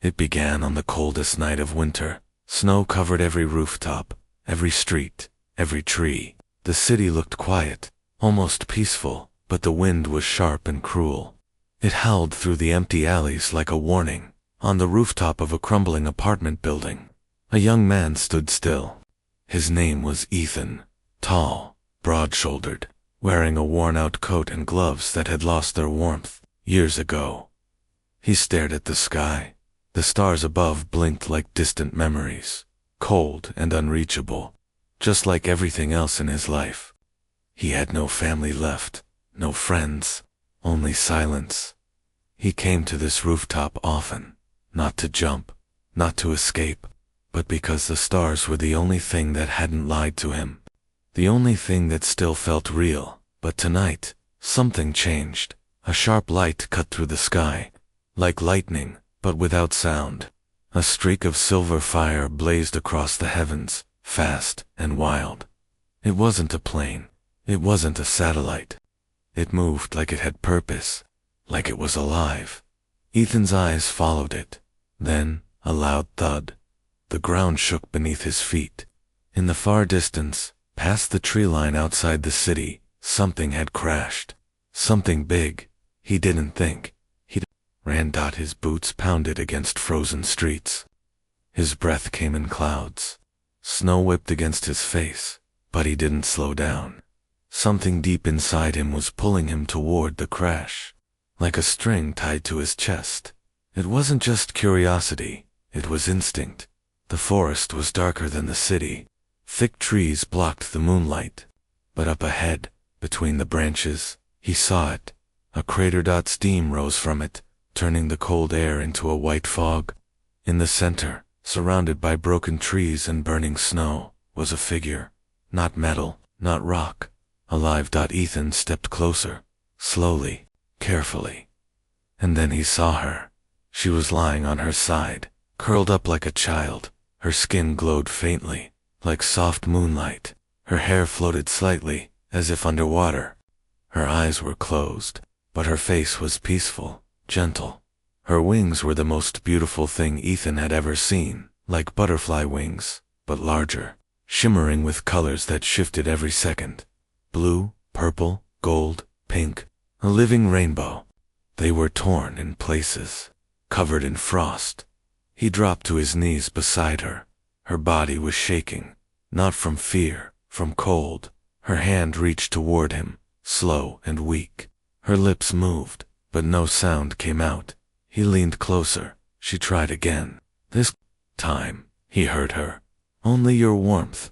It began on the coldest night of winter. Snow covered every rooftop, every street, every tree. The city looked quiet, almost peaceful, but the wind was sharp and cruel. It howled through the empty alleys like a warning. On the rooftop of a crumbling apartment building, a young man stood still. His name was Ethan, tall, broad-shouldered, wearing a worn-out coat and gloves that had lost their warmth years ago. He stared at the sky. The stars above blinked like distant memories, cold and unreachable, just like everything else in his life. He had no family left, no friends, only silence. He came to this rooftop often, not to jump, not to escape, but because the stars were the only thing that hadn't lied to him, the only thing that still felt real. But tonight, something changed. A sharp light cut through the sky, like lightning, but without sound. A streak of silver fire blazed across the heavens, fast and wild. It wasn't a plane. It wasn't a satellite. It moved like it had purpose, like it was alive. Ethan's eyes followed it. Then, a loud thud. The ground shook beneath his feet. In the far distance, past the tree line outside the city, something had crashed. Something big. He didn't think. He ran. His boots pounded against frozen streets. His breath came in clouds. Snow whipped against his face, but he didn't slow down. Something deep inside him was pulling him toward the crash, like a string tied to his chest. It wasn't just curiosity, it was instinct. The forest was darker than the city. Thick trees blocked the moonlight. But up ahead, between the branches, he saw it. A crater. Steam rose from it, turning the cold air into a white fog. In the center, surrounded by broken trees and burning snow, was a figure. Not metal, not rock. Alive. Ethan stepped closer, slowly, carefully. And then he saw her. She was lying on her side, curled up like a child. Her skin glowed faintly, like soft moonlight. Her hair floated slightly, as if underwater. Her eyes were closed, but her face was peaceful, gentle. Her wings were the most beautiful thing Ethan had ever seen, like butterfly wings, but larger, shimmering with colors that shifted every second. Blue, purple, gold, pink, a living rainbow. They were torn in places, covered in frost. He dropped to his knees beside her. Her body was shaking, not from fear, from cold. Her hand reached toward him, slow and weak. Her lips moved, but no sound came out. He leaned closer. She tried again. This time, he heard her. Only your warmth, ...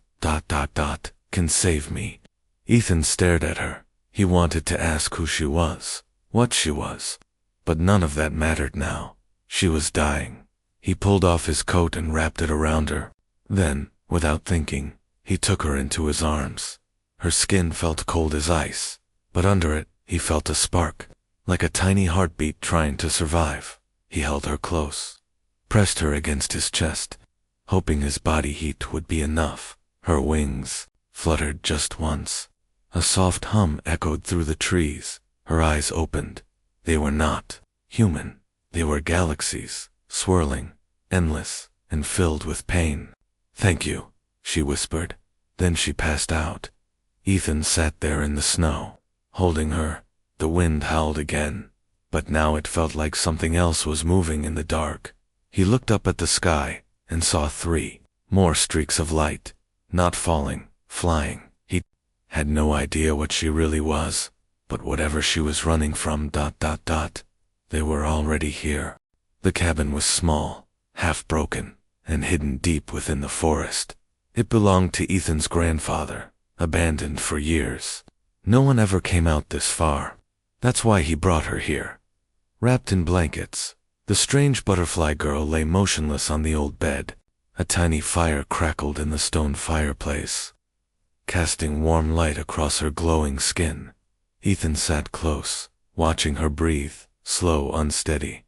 can save me. Ethan stared at her. He wanted to ask who she was, what she was. But none of that mattered now. She was dying. He pulled off his coat and wrapped it around her. Then, without thinking, he took her into his arms. Her skin felt cold as ice, but under it, he felt a spark, like a tiny heartbeat trying to survive. He held her close, pressed her against his chest, hoping his body heat would be enough. Her wings fluttered just once. A soft hum echoed through the trees. Her eyes opened. They were not human. They were galaxies, swirling, endless, and filled with pain. "Thank you," she whispered. Then she passed out. Ethan sat there in the snow, holding her. The wind howled again, but now it felt like something else was moving in the dark. He looked up at the sky and saw 3 more streaks of light, not falling, flying. He had no idea what she really was, but whatever she was running from ... they were already here. The cabin was small, half broken, and hidden deep within the forest. It belonged to Ethan's grandfather, abandoned for years. No one ever came out this far. That's why he brought her here. Wrapped in blankets, the strange butterfly girl lay motionless on the old bed. A tiny fire crackled in the stone fireplace, casting warm light across her glowing skin. Ethan sat close, watching her breathe, slow, unsteady.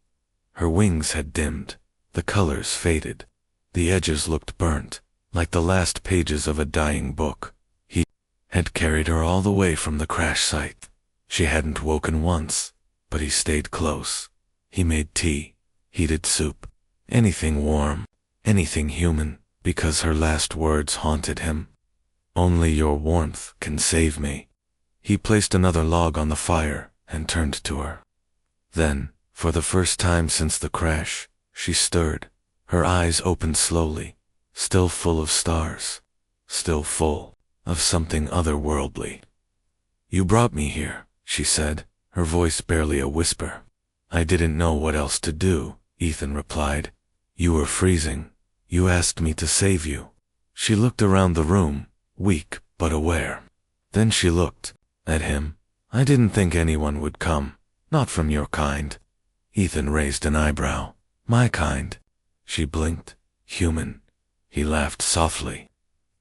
Her wings had dimmed, the colors faded. The edges looked burnt, like the last pages of a dying book. He had carried her all the way from the crash site. She hadn't woken once, but he stayed close. He made tea, heated soup, anything warm, anything human, because her last words haunted him. Only your warmth can save me. He placed another log on the fire and turned to her. Then, for the first time since the crash, she stirred. Her eyes opened slowly, still full of stars, still full of something otherworldly. You brought me here, she said, her voice barely a whisper. I didn't know what else to do, Ethan replied. You were freezing. You asked me to save you. She looked around the room, weak but aware. Then she looked at him. I didn't think anyone would come, not from your kind. Ethan raised an eyebrow. My kind. She blinked. Human. He laughed softly.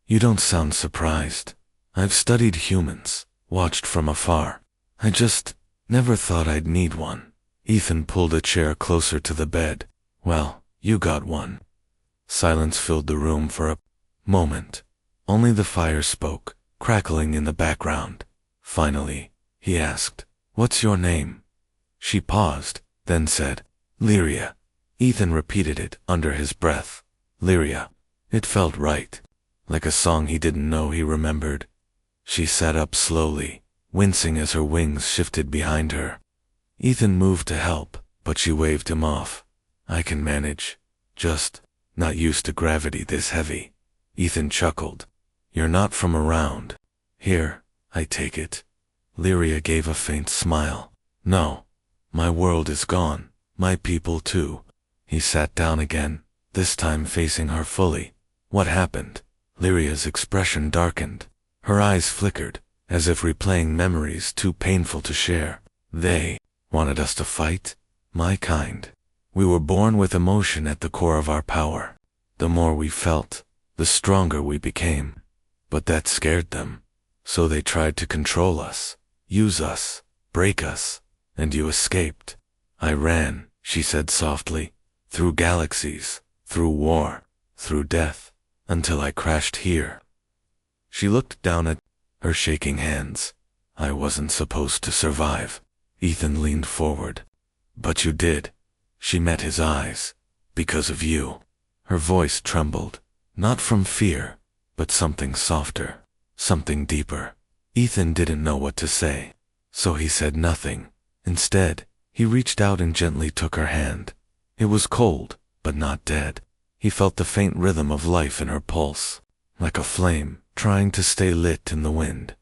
You don't sound surprised. I've studied humans, watched from afar. I just never thought I'd need one. Ethan pulled a chair closer to the bed. Well, you got one. Silence filled the room for a moment. Only the fire spoke, crackling in the background. Finally, he asked, What's your name? She paused, then said, Lyria. Ethan repeated it under his breath. Lyria. It felt right. Like a song he didn't know he remembered. She sat up slowly, wincing as her wings shifted behind her. Ethan moved to help, but she waved him off. I can manage. Just not used to gravity this heavy. Ethan chuckled. You're not from around here, I take it. Lyria gave a faint smile. No. My world is gone. My people too. He sat down again, this time facing her fully. What happened? Lyria's expression darkened. Her eyes flickered, as if replaying memories too painful to share. They wanted us to fight? My kind. We were born with emotion at the core of our power. The more we felt, the stronger we became. But that scared them. So they tried to control us, use us, break us, and you escaped. I ran, she said softly, through galaxies, through war, through death, until I crashed here. She looked down at her shaking hands. I wasn't supposed to survive. Ethan leaned forward. But you did. She met his eyes. Because of you. Her voice trembled, not from fear, but something softer, something deeper. Ethan didn't know what to say, so he said nothing. Instead, he reached out and gently took her hand. It was cold, but not dead. He felt the faint rhythm of life in her pulse, like a flame trying to stay lit in the wind.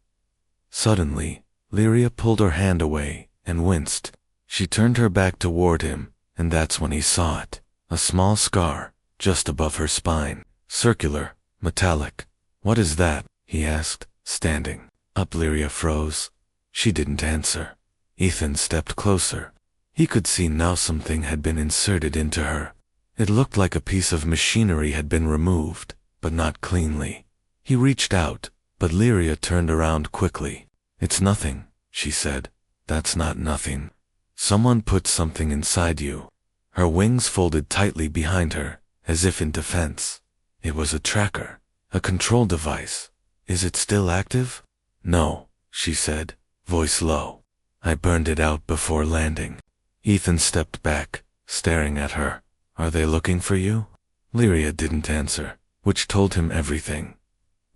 Suddenly, Lyria pulled her hand away and winced. She turned her back toward him, and that's when he saw it. A small scar, just above her spine. Circular, metallic. What is that? He asked, standing up. Lyria froze. She didn't answer. Ethan stepped closer. He could see now something had been inserted into her. It looked like a piece of machinery had been removed, but not cleanly. He reached out, but Lyria turned around quickly. It's nothing, she said. That's not nothing. Someone put something inside you. Her wings folded tightly behind her, as if in defense. It was a tracker, a control device. Is it still active? No, she said, voice low. I burned it out before landing. Ethan stepped back, staring at her. Are they looking for you? Lyria didn't answer, which told him everything.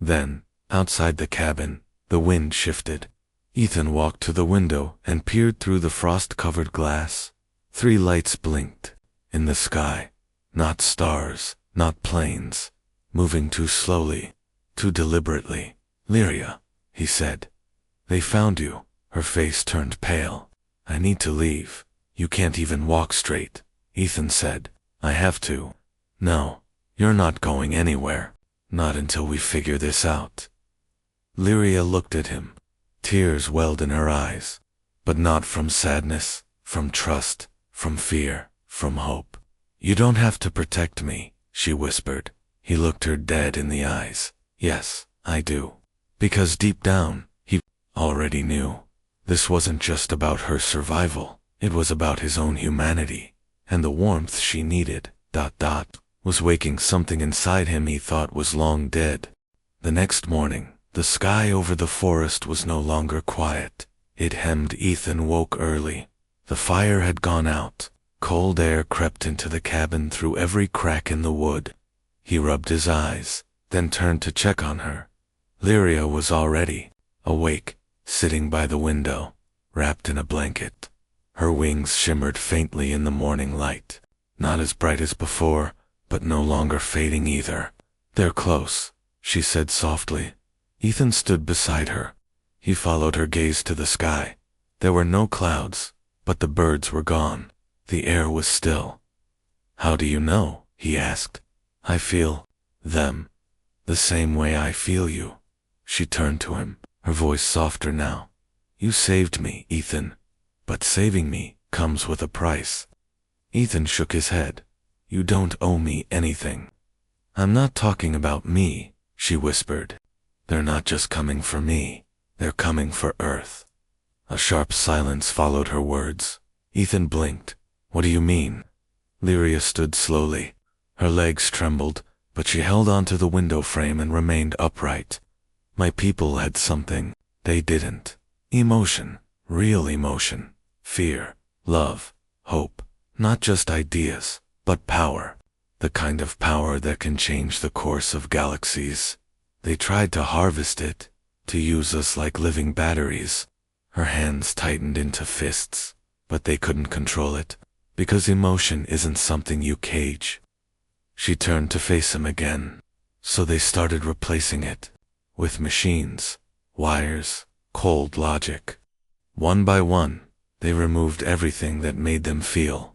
Then, outside the cabin, the wind shifted. Ethan walked to the window and peered through the frost-covered glass. 3 lights blinked in the sky. Not stars, not planes, moving too slowly, too deliberately. Lyria, he said. They found you. Her face turned pale. I need to leave. You can't even walk straight, Ethan said. I have to. No, you're not going anywhere. Not until we figure this out. Lyria looked at him. Tears welled in her eyes. But not from sadness, from trust, from fear, from hope. You don't have to protect me, she whispered. He looked her dead in the eyes. Yes, I do. Because deep down, he already knew. This wasn't just about her survival. It was about his own humanity. And the warmth she needed, was waking something inside him he thought was long dead. The next morning, the sky over the forest was no longer quiet. It hemmed. Ethan woke early. The fire had gone out. Cold air crept into the cabin through every crack in the wood. He rubbed his eyes, then turned to check on her. Lyria was already awake, sitting by the window, wrapped in a blanket. Her wings shimmered faintly in the morning light, not as bright as before, but no longer fading either. "They're close," she said softly. Ethan stood beside her. He followed her gaze to the sky. There were no clouds, but the birds were gone. The air was still. "How do you know?" he asked. "I feel them, the same way I feel you." She turned to him, her voice softer now. "You saved me, Ethan, but saving me comes with a price." Ethan shook his head. "You don't owe me anything." "I'm not talking about me," she whispered. "They're not just coming for me, they're coming for Earth." A sharp silence followed her words. Ethan blinked. "What do you mean?" Lyria stood slowly. Her legs trembled, but she held onto the window frame and remained upright. "My people had something they didn't. Emotion, real emotion, fear, love, hope, not just ideas, but power. The kind of power that can change the course of galaxies. They tried to harvest it, to use us like living batteries." Her hands tightened into fists, but they couldn't control it, because emotion isn't something you cage. She turned to face him again. "So they started replacing it, with machines, wires, cold logic. One by one, they removed everything that made them feel."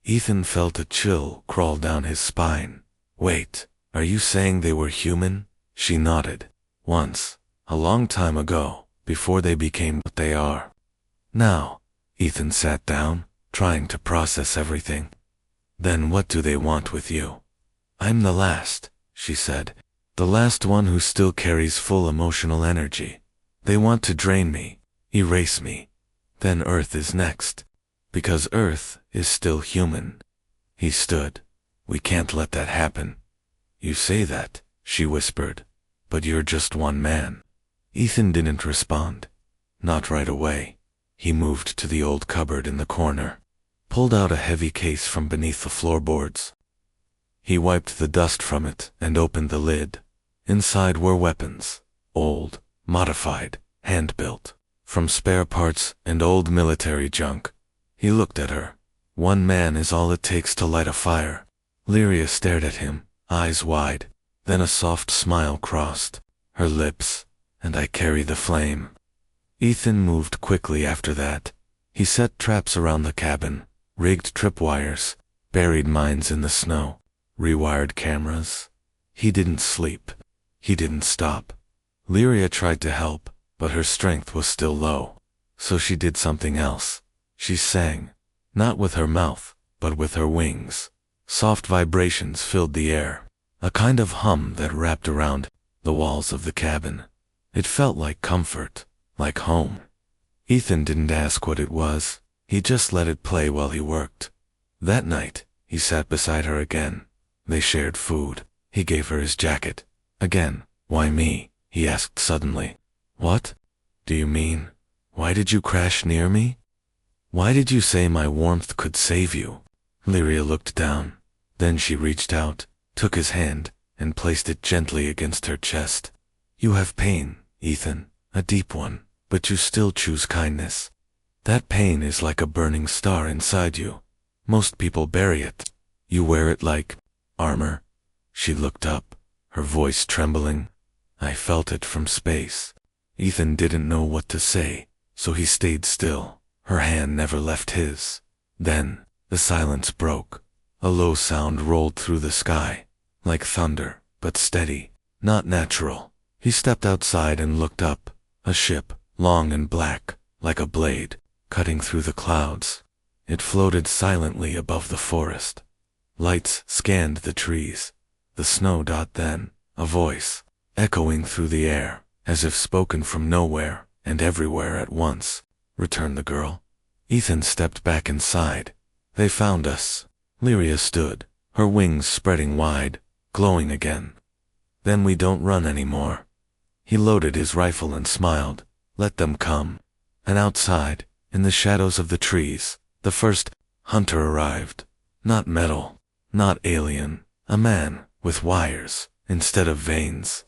Ethan felt a chill crawl down his spine. "Wait, are you saying they were human?" She nodded. "Once, a long time ago, before they became what they are." "Now," Ethan sat down, trying to process everything. "Then what do they want with you?" "I'm the last," she said. "The last one who still carries full emotional energy. They want to drain me, erase me. Then Earth is next. Because Earth is still human." He stood. "We can't let that happen." "You say that," she whispered, "but you're just one man." Ethan didn't respond. Not right away. He moved to the old cupboard in the corner, pulled out a heavy case from beneath the floorboards. He wiped the dust from it and opened the lid. Inside were weapons, old, modified, hand-built, from spare parts and old military junk. He looked at her. "One man is all it takes to light a fire." Lyria stared at him, eyes wide. Then a soft smile crossed her lips. "And I carry the flame." Ethan moved quickly after that. He set traps around the cabin, rigged tripwires, buried mines in the snow, rewired cameras. He didn't sleep. He didn't stop. Lyria tried to help, but her strength was still low. So she did something else. She sang, not with her mouth, but with her wings. Soft vibrations filled the air, a kind of hum that wrapped around the walls of the cabin. It felt like comfort, like home. Ethan didn't ask what it was. He just let it play while he worked. That night, he sat beside her again. They shared food. He gave her his jacket. Again. "Why me?" he asked suddenly. "What? Do you mean? Why did you crash near me? Why did you say my warmth could save you?" Lyria looked down. Then she reached out, took his hand, and placed it gently against her chest. "You have pain, Ethan, a deep one, but you still choose kindness. That pain is like a burning star inside you. Most people bury it. You wear it like armor." She looked up, her voice trembling. "I felt it from space." Ethan didn't know what to say, so he stayed still. Her hand never left his. Then, the silence broke. A low sound rolled through the sky, like thunder, but steady, not natural. He stepped outside and looked up. A ship, long and black, like a blade, cutting through the clouds. It floated silently above the forest. Lights scanned the trees. The snow dot then, a voice, echoing through the air, as if spoken from nowhere and everywhere at once. "Return the girl." Ethan stepped back inside. "They found us." Lyria stood, her wings spreading wide, glowing again. "Then we don't run anymore." He loaded his rifle and smiled. "Let them come." And outside, in the shadows of the trees, the first Hunter arrived. Not metal, not alien, a man with wires instead of veins.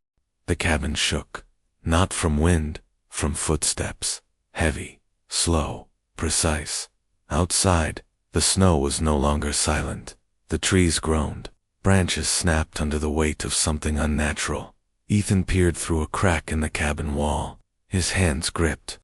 The cabin shook, not from wind, from footsteps, heavy, slow, precise. Outside, the snow was no longer silent. The trees groaned, branches snapped under the weight of something unnatural. Ethan peered through a crack in the cabin wall, his hands gripped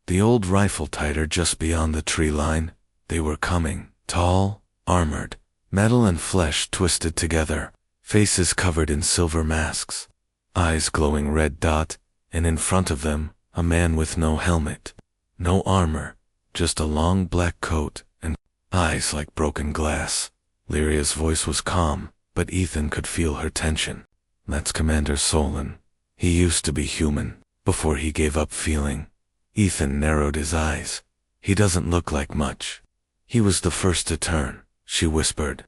the old rifle tighter just beyond the tree line. They were coming, tall, armored, metal and flesh twisted together, faces covered in silver masks, eyes glowing red dot, and in front of them, a man with no helmet, no armor, just a long black coat and eyes like broken glass. Lyria's voice was calm, but Ethan could feel her tension. That's Commander Solon. He used to be human, before he gave up feeling. Ethan narrowed his eyes. He doesn't look like much. He was the first to turn, she whispered.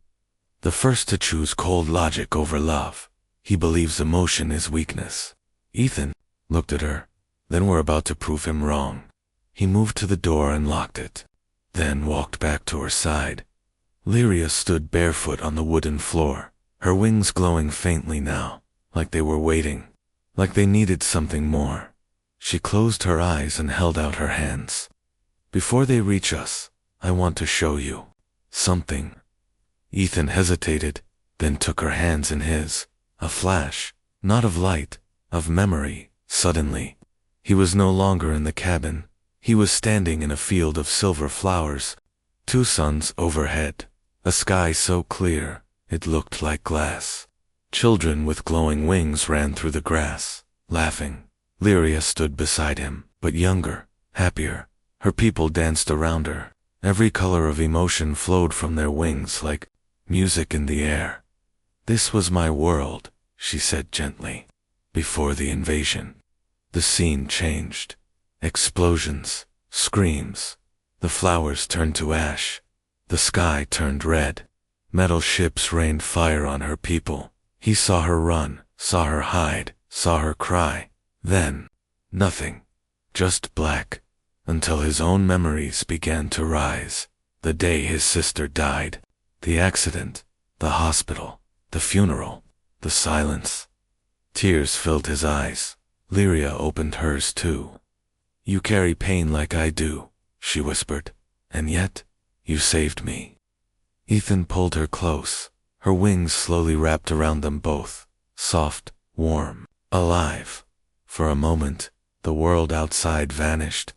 The first to choose cold logic over love. He believes emotion is weakness. Ethan looked at her. Then we're about to prove him wrong. He moved to the door and locked it, then walked back to her side. Lyria stood barefoot on the wooden floor, her wings glowing faintly now, like they were waiting, like they needed something more. She closed her eyes and held out her hands. Before they reach us, I want to show you something. Ethan hesitated, then took her hands in his. A flash, not of light, of memory. Suddenly, he was no longer in the cabin. He was standing in a field of silver flowers. 2 suns overhead, a sky so clear, it looked like glass. Children with glowing wings ran through the grass, laughing. Lyria stood beside him, but younger, happier. Her people danced around her. Every color of emotion flowed from their wings like music in the air. This was my world, she said gently. Before the invasion, the scene changed. Explosions, screams. The flowers turned to ash. The sky turned red. Metal ships rained fire on her people. He saw her run, saw her hide, saw her cry. Then, nothing. Just black. Until his own memories began to rise. The day his sister died. The accident. The hospital. The funeral. The silence. Tears filled his eyes. Lyria opened hers too. You carry pain like I do, she whispered. And yet, you saved me. Ethan pulled her close. Her wings slowly wrapped around them both. Soft, warm, alive. For a moment, the world outside vanished.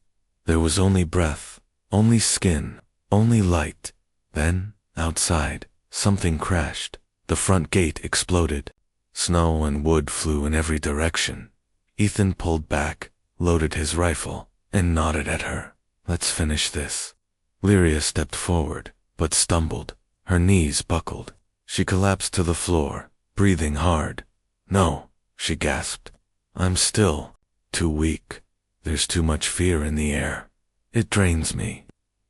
There was only breath, only skin, only light. Then, outside, something crashed. The front gate exploded. Snow and wood flew in every direction. Ethan pulled back, loaded his rifle, and nodded at her. Let's finish this. Lyria stepped forward, but stumbled. Her knees buckled. She collapsed to the floor, breathing hard. No, she gasped. I'm still too weak. There's too much fear in the air. It drains me.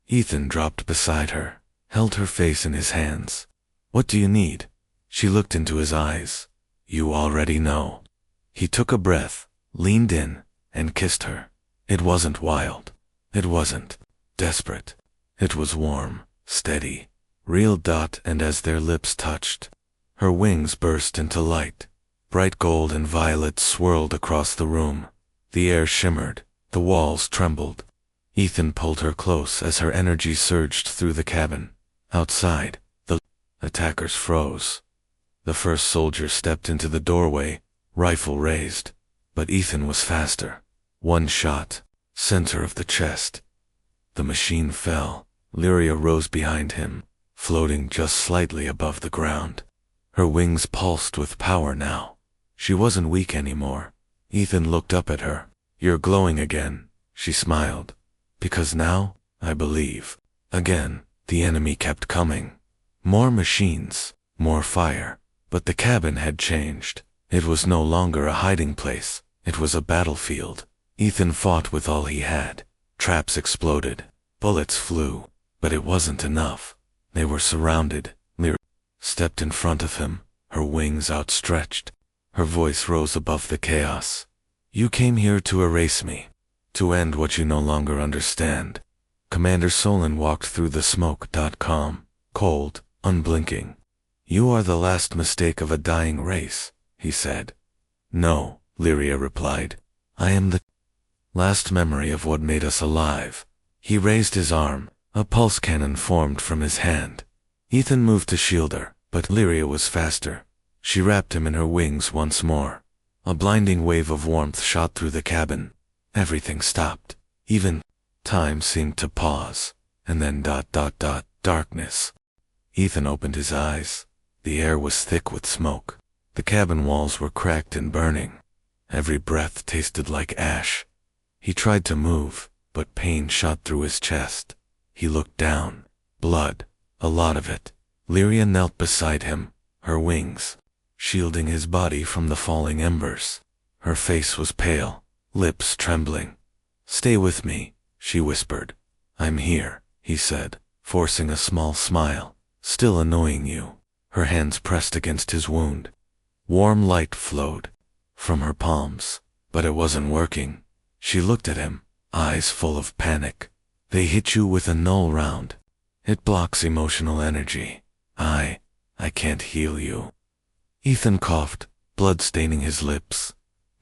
Ethan dropped beside her, held her face in his hands. What do you need? She looked into his eyes. You already know. He took a breath, leaned in, and kissed her. It wasn't wild. It wasn't desperate. It was warm, steady, real. And as their lips touched, her wings burst into light. Bright gold and violet swirled across the room. The air shimmered. The walls trembled. Ethan pulled her close as her energy surged through the cabin. Outside, the attackers froze. The first soldier stepped into the doorway, rifle raised. But Ethan was faster. One shot, center of the chest. The machine fell. Lyria rose behind him, floating just slightly above the ground. Her wings pulsed with power now. She wasn't weak anymore. Ethan looked up at her. You're glowing again, she smiled. Because now, I believe. Again, the enemy kept coming. More machines, more fire. But the cabin had changed. It was no longer a hiding place. It was a battlefield. Ethan fought with all he had. Traps exploded. Bullets flew. But it wasn't enough. They were surrounded. Lyria stepped in front of him, her wings outstretched. Her voice rose above the chaos. You came here to erase me. To end what you no longer understand. Commander Solon walked through the smoke. Calm, cold, unblinking. You are the last mistake of a dying race, he said. No, Lyria replied. I am the last memory of what made us alive. He raised his arm. A pulse cannon formed from his hand. Ethan moved to shield her, but Lyria was faster. She wrapped him in her wings once more. A blinding wave of warmth shot through the cabin. Everything stopped. Even time seemed to pause. And then darkness. Ethan opened his eyes. The air was thick with smoke. The cabin walls were cracked and burning. Every breath tasted like ash. He tried to move, but pain shot through his chest. He looked down. Blood. A lot of it. Lyria knelt beside him, her wings shielding his body from the falling embers. Her face was pale, lips trembling. Stay with me, she whispered. I'm here, he said, forcing a small smile. Still annoying you. Her hands pressed against his wound. Warm light flowed from her palms, but it wasn't working. She looked at him, eyes full of panic. They hit you with a null round. It blocks emotional energy. I can't heal you. Ethan coughed, blood staining his lips.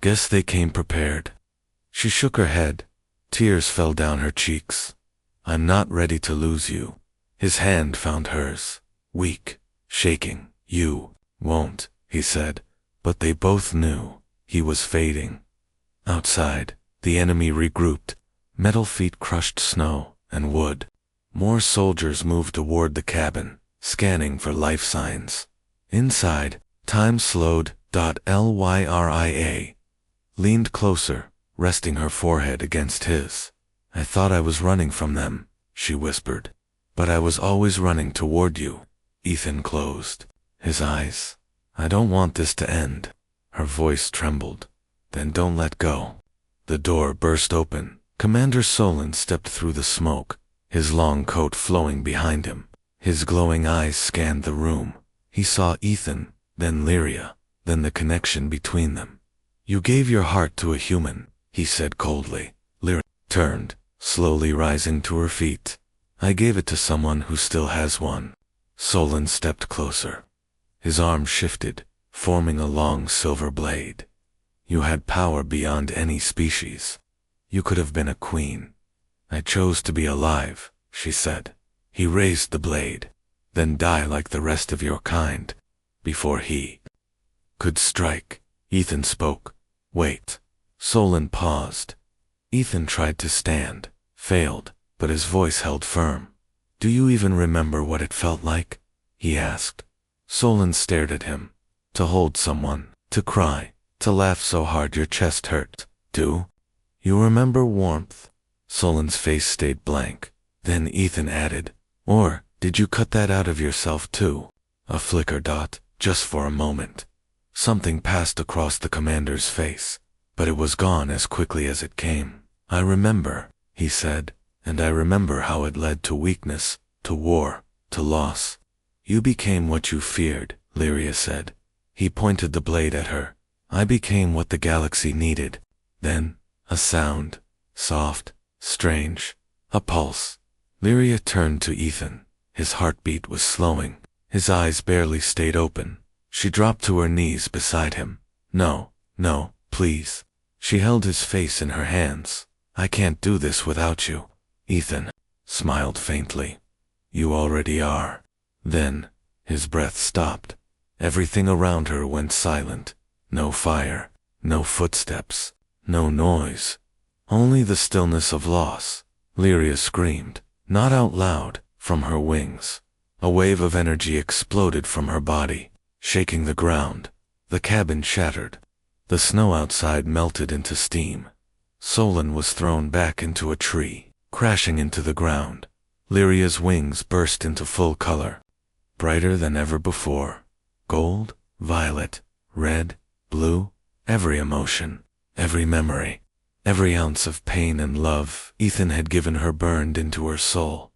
Guess they came prepared. She shook her head. Tears fell down her cheeks. I'm not ready to lose you. His hand found hers, weak, shaking. You won't, he said, but they both knew he was fading. Outside, the enemy regrouped. Metal feet crushed snow and wood. More soldiers moved toward the cabin, scanning for life signs. Inside, time slowed. Lyria leaned closer, resting her forehead against his. I thought I was running from them, she whispered. But I was always running toward you. Ethan closed his eyes. I don't want this to end. Her voice trembled. Then don't let go. The door burst open. Commander Solon stepped through the smoke, his long coat flowing behind him. His glowing eyes scanned the room. He saw Ethan, then Lyria, then the connection between them. You gave your heart to a human, he said coldly. Lyria turned, slowly rising to her feet. I gave it to someone who still has one. Solon stepped closer. His arm shifted, forming a long silver blade. You had power beyond any species. You could have been a queen. I chose to be alive, she said. He raised the blade. Then die like the rest of your kind, before he could strike. Ethan spoke. Wait. Solon paused. Ethan tried to stand, failed, but his voice held firm. Do you even remember what it felt like? He asked. Solon stared at him. To hold someone, to cry, to laugh so hard your chest hurt. Do you remember warmth? Solon's face stayed blank. Then Ethan added, or did you cut that out of yourself too? A flicker. Just for a moment. Something passed across the commander's face, but it was gone as quickly as it came. I remember, he said, and I remember how it led to weakness, to war, to loss. You became what you feared, Lyria said. He pointed the blade at her. I became what the galaxy needed. Then, a sound, soft, strange, a pulse. Lyria turned to Ethan. His heartbeat was slowing. His eyes barely stayed open. She dropped to her knees beside him. No, please. She held his face in her hands. I can't do this without you. Ethan smiled faintly. You already are. Then, his breath stopped. Everything around her went silent. No fire, no footsteps, no noise. Only the stillness of loss. Lyria screamed, not out loud, from her wings. A wave of energy exploded from her body, shaking the ground. The cabin shattered. The snow outside melted into steam. Solon was thrown back into a tree, crashing into the ground. Lyria's wings burst into full color, brighter than ever before. Gold, violet, red, blue, every emotion, every memory, every ounce of pain and love Ethan had given her burned into her soul.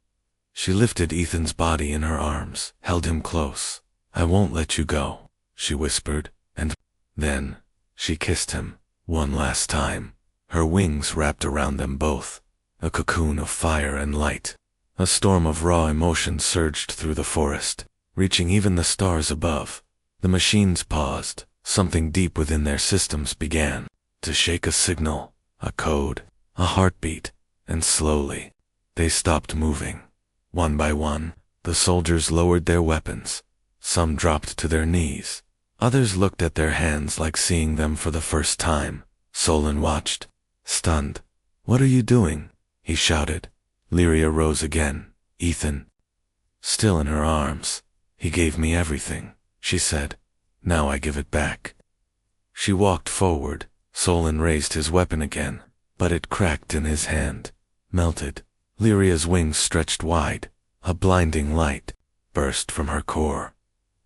She lifted Ethan's body in her arms, held him close. I won't let you go, she whispered, and then she kissed him, one last time. Her wings wrapped around them both. a cocoon of fire and light. A storm of raw emotion surged through the forest, reaching even the stars above. The machines paused. Something deep within their systems began to shake, a signal, a code, a heartbeat, and slowly, they stopped moving. One by one, the soldiers lowered their weapons. Some dropped to their knees. Others looked at their hands like seeing them for the first time. Solon watched, stunned. "What are you doing?" he shouted. Lyria rose again. "Ethan." Still in her arms. "He gave me everything," she said. "Now I give it back." She walked forward. Solon raised his weapon again, but it cracked in his hand, melted. Lyria's wings stretched wide. A blinding light burst from her core.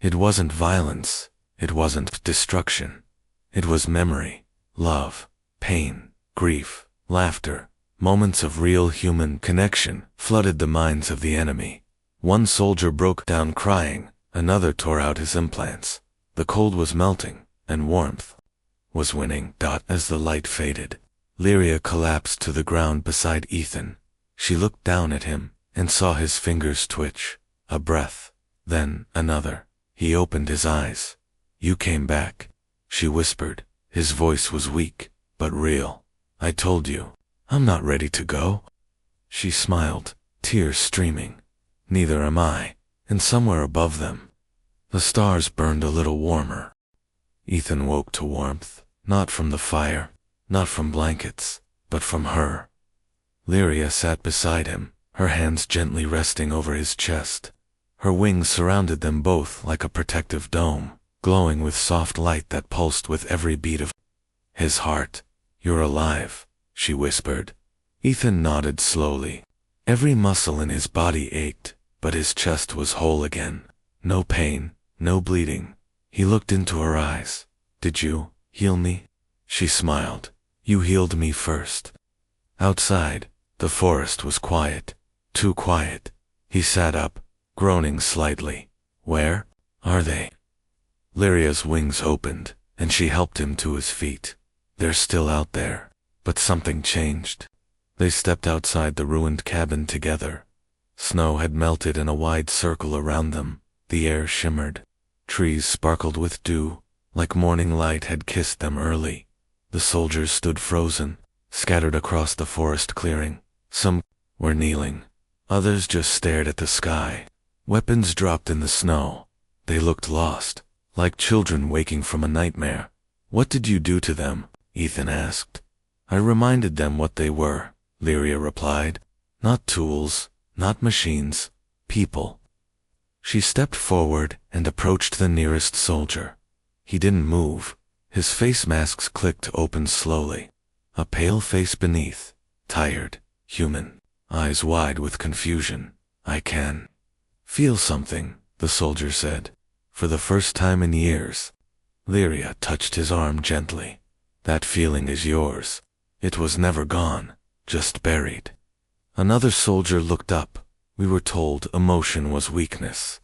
It wasn't violence. It wasn't destruction. It was memory, love, pain, grief, laughter. Moments of real human connection flooded the minds of the enemy. One soldier broke down crying. Another tore out his implants. The cold was melting, and warmth was winning. As the light faded, Lyria collapsed to the ground beside Ethan. She looked down at him and saw his fingers twitch. A breath, then another. He opened his eyes. "You came back," she whispered. His voice was weak, but real. "I told you, I'm not ready to go." She smiled, tears streaming. "Neither am I." And somewhere above them, the stars burned a little warmer. Ethan woke to warmth, not from the fire, not from blankets, but from her. Lyria sat beside him, her hands gently resting over his chest. Her wings surrounded them both like a protective dome, glowing with soft light that pulsed with every beat of his heart. "You're alive," she whispered. Ethan nodded slowly. Every muscle in his body ached, but his chest was whole again. No pain, no bleeding. He looked into her eyes. "Did you heal me?" She smiled. "You healed me first." Outside, the forest was quiet. Too quiet. He sat up, groaning slightly. "Where are they?" Lyria's wings opened, and she helped him to his feet. "They're still out there." But something changed. They stepped outside the ruined cabin together. Snow had melted in a wide circle around them. The air shimmered. Trees sparkled with dew, like morning light had kissed them early. The soldiers stood frozen, scattered across the forest clearing. Some were kneeling. Others just stared at the sky. Weapons dropped in the snow. They looked lost, like children waking from a nightmare. "What did you do to them?" Ethan asked. "I reminded them what they were," Lyria replied. "Not tools, not machines, people." She stepped forward and approached the nearest soldier. He didn't move. His face masks clicked open slowly. A pale face beneath, tired, human, eyes wide with confusion. "I can feel something," the soldier said. "For the first time in years." Lyria touched his arm gently. "That feeling is yours. It was never gone, just buried." Another soldier looked up. "We were told emotion was weakness."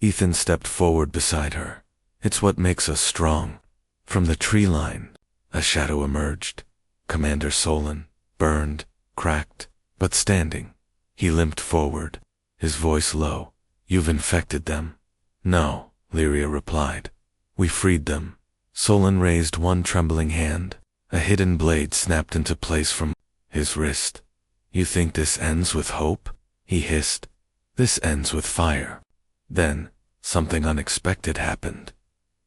Ethan stepped forward beside her. "It's what makes us strong." From the tree line, a shadow emerged. Commander Solon, burned, cracked, but standing. He limped forward, his voice low. "You've infected them." "No," Lyria replied. "We freed them." Solon raised one trembling hand. A hidden blade snapped into place from his wrist. "You think this ends with hope?" he hissed. "This ends with fire." Then, something unexpected happened.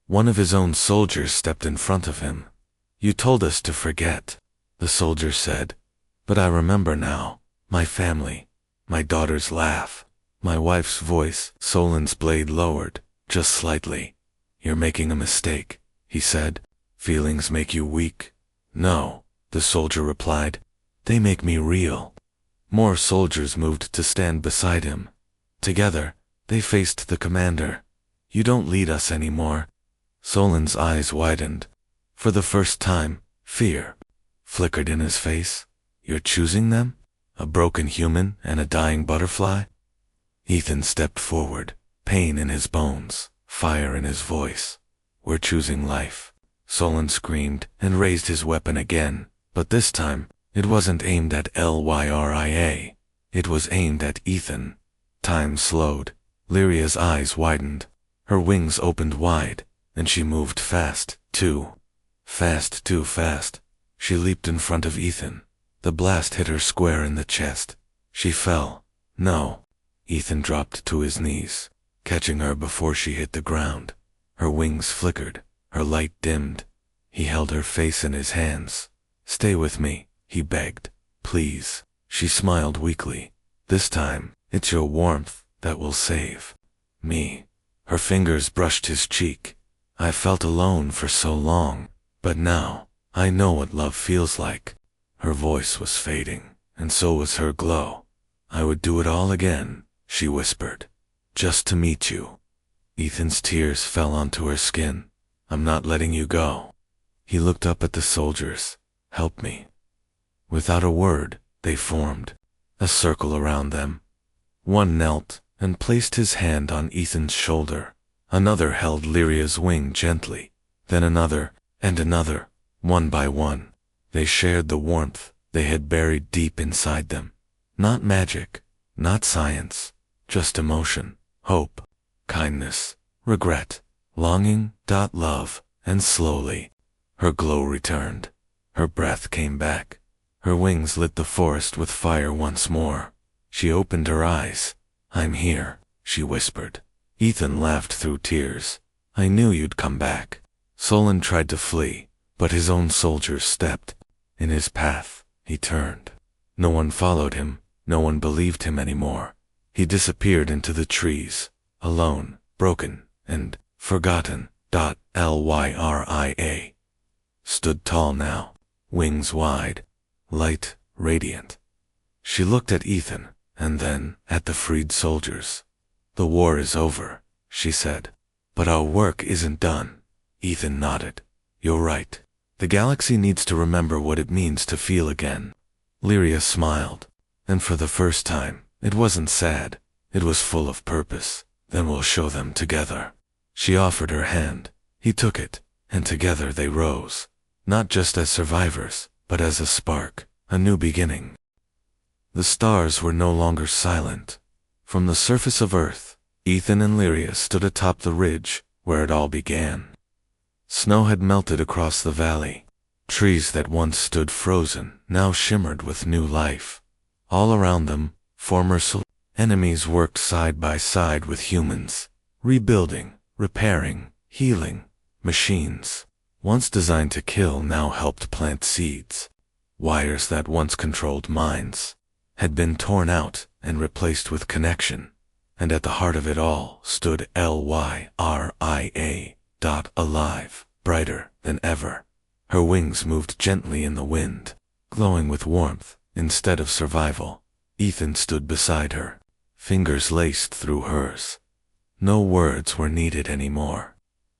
One of his own soldiers stepped in front of him. "You told us to forget," the soldier said. "But I remember now. My family, my daughter's laugh, my wife's voice." Solon's blade lowered, just slightly. "You're making a mistake," he said. "Feelings make you weak." "No," the soldier replied. "They make me real." More soldiers moved to stand beside him. Together, they faced the commander. "You don't lead us anymore." Solon's eyes widened. For the first time, fear flickered in his face. "You're choosing them? A broken human and a dying butterfly?" Ethan stepped forward, pain in his bones, fire in his voice. "We're choosing life." Solon screamed and raised his weapon again, but this time, It wasn't aimed at Lyria. It was aimed at Ethan. Time slowed. Lyria's eyes widened. Her wings opened wide, and she moved fast, too fast. She leaped in front of Ethan. The blast hit her square in the chest. She fell. No. Ethan dropped to his knees, catching her before she hit the ground. Her wings flickered. Her light dimmed. He held her face in his hands. "Stay with me," he begged. "Please." She smiled weakly. "This time, it's your warmth that will save me." Her fingers brushed his cheek. "I felt alone for so long, but now, I know what love feels like." Her voice was fading, and so was her glow. "I would do it all again," she whispered, "just to meet you." Ethan's tears fell onto her skin. "I'm not letting you go." He looked up at the soldiers. "Help me." Without a word, they formed a circle around them. One knelt and placed his hand on Ethan's shoulder. Another held Lyria's wing gently, then another, and another. One by one, they shared the warmth they had buried deep inside them. Not magic, not science, just emotion, hope, kindness, regret, longing, love, and slowly, her glow returned. Her breath came back. Her wings lit the forest with fire once more. She opened her eyes. "I'm here," she whispered. Ethan laughed through tears. "I knew you'd come back." Solon tried to flee, but his own soldiers stepped in his path. He turned. No one followed him. No one believed him anymore. He disappeared into the trees, alone, broken, and forgotten. Lyria stood tall now, wings wide, light, radiant. She looked at Ethan, and then at the freed soldiers. "The war is over," she said. "But our work isn't done." Ethan nodded. "You're right. The galaxy needs to remember what it means to feel again." Lyria smiled, and for the first time, it wasn't sad. It was full of purpose. "Then we'll show them together." She offered her hand. He took it, and together they rose. Not just as survivors, but as a spark, a new beginning. The stars were no longer silent. From the surface of Earth, Ethan and Lyria stood atop the ridge where it all began. Snow had melted across the valley. Trees that once stood frozen now shimmered with new life. All around them, former enemies worked side by side with humans, rebuilding, repairing, healing. Machines, once designed to kill, now helped plant seeds. Wires that once controlled minds had been torn out and replaced with connection. And at the heart of it all stood Lyria. Alive, brighter than ever. Her wings moved gently in the wind, glowing with warmth instead of survival. Ethan stood beside her, fingers laced through hers. No words were needed anymore.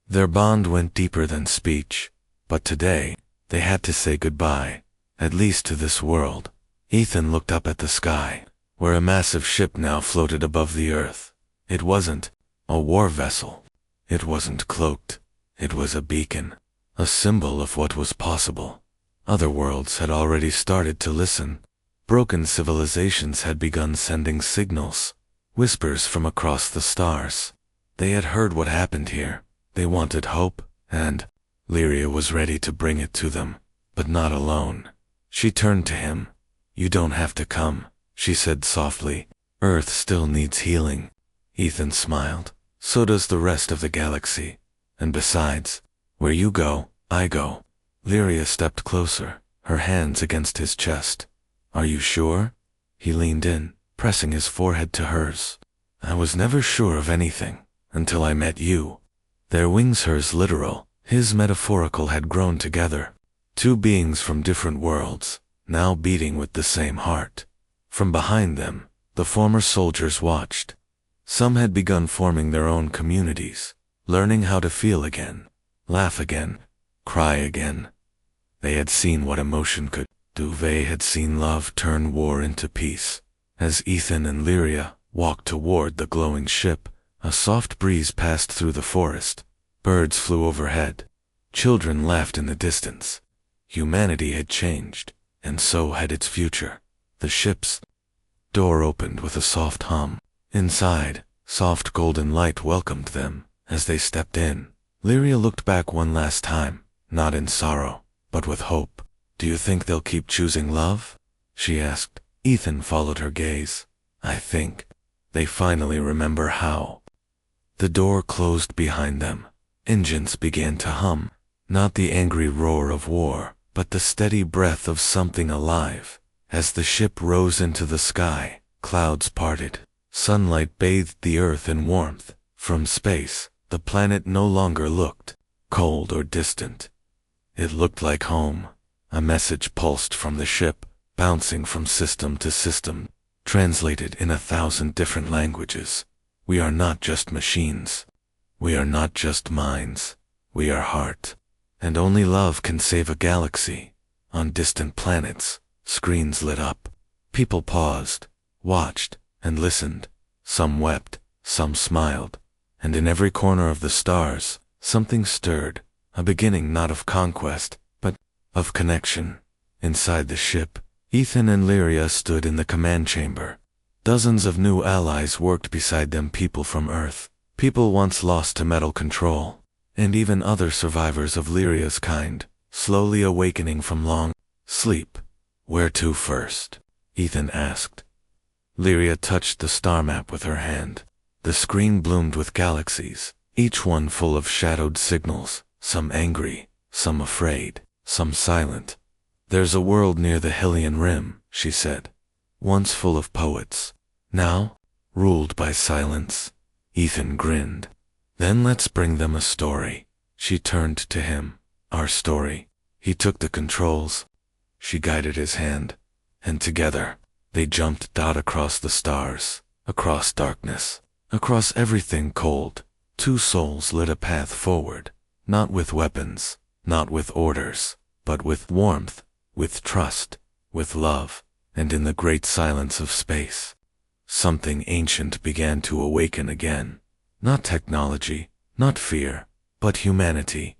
Their bond went deeper than speech, but today, they had to say goodbye, at least to this world. Ethan looked up at the sky, where a massive ship now floated above the earth. It wasn't a war vessel. It wasn't cloaked. It was a beacon, a symbol of what was possible. Other worlds had already started to listen. Broken civilizations had begun sending signals, whispers from across the stars. They had heard what happened here. They wanted hope, and Lyria was ready to bring it to them, but not alone. She turned to him. "You don't have to come," she said softly. "Earth still needs healing." Ethan smiled. "So does the rest of the galaxy. And besides, where you go, I go." Lyria stepped closer, her hands against his chest. "Are you sure?" He leaned in, pressing his forehead to hers. "I was never sure of anything, until I met you." Their wings, hers literal, his metaphorical, had grown together. Two beings from different worlds, now beating with the same heart. From behind them, the former soldiers watched. Some had begun forming their own communities, learning how to feel again, laugh again, cry again. They had seen what emotion could do. They had seen love turn war into peace. As Ethan and Lyria walked toward the glowing ship, a soft breeze passed through the forest. Birds flew overhead. Children laughed in the distance. Humanity had changed, and so had its future. The ship's door opened with a soft hum. Inside, soft golden light welcomed them as they stepped in. Lyria looked back one last time, not in sorrow, but with hope. "Do you think they'll keep choosing love?" she asked. Ethan followed her gaze. "I think they finally remember how." The door closed behind them. Engines began to hum, not the angry roar of war, but the steady breath of something alive. As the ship rose into the sky, clouds parted. Sunlight bathed the earth in warmth. From space, the planet no longer looked cold or distant. It looked like home. A message pulsed from the ship, bouncing from system to system, translated in 1,000 different languages. "We are not just machines. We are not just minds. We are heart. And only love can save a galaxy." On distant planets, screens lit up. People paused, watched, and listened. Some wept, some smiled. And in every corner of the stars, something stirred, a beginning not of conquest, but of connection. Inside the ship, Ethan and Lyria stood in the command chamber. Dozens of new allies worked beside them, people from Earth, people once lost to metal control, and even other survivors of Lyria's kind, slowly awakening from long sleep. "Where to first?" Ethan asked. Lyria touched the star map with her hand. The screen bloomed with galaxies, each one full of shadowed signals, some angry, some afraid, some silent. "There's a world near the Hylian Rim," she said, "once full of poets, now ruled by silence." Ethan grinned. "Then let's bring them a story." She turned to him. "Our story." He took the controls. She guided his hand, and together, they jumped across the stars, across darkness, across everything cold. Two souls lit a path forward, not with weapons, not with orders, but with warmth, with trust, with love. And in the great silence of space, something ancient began to awaken again. Not technology, not fear, but humanity.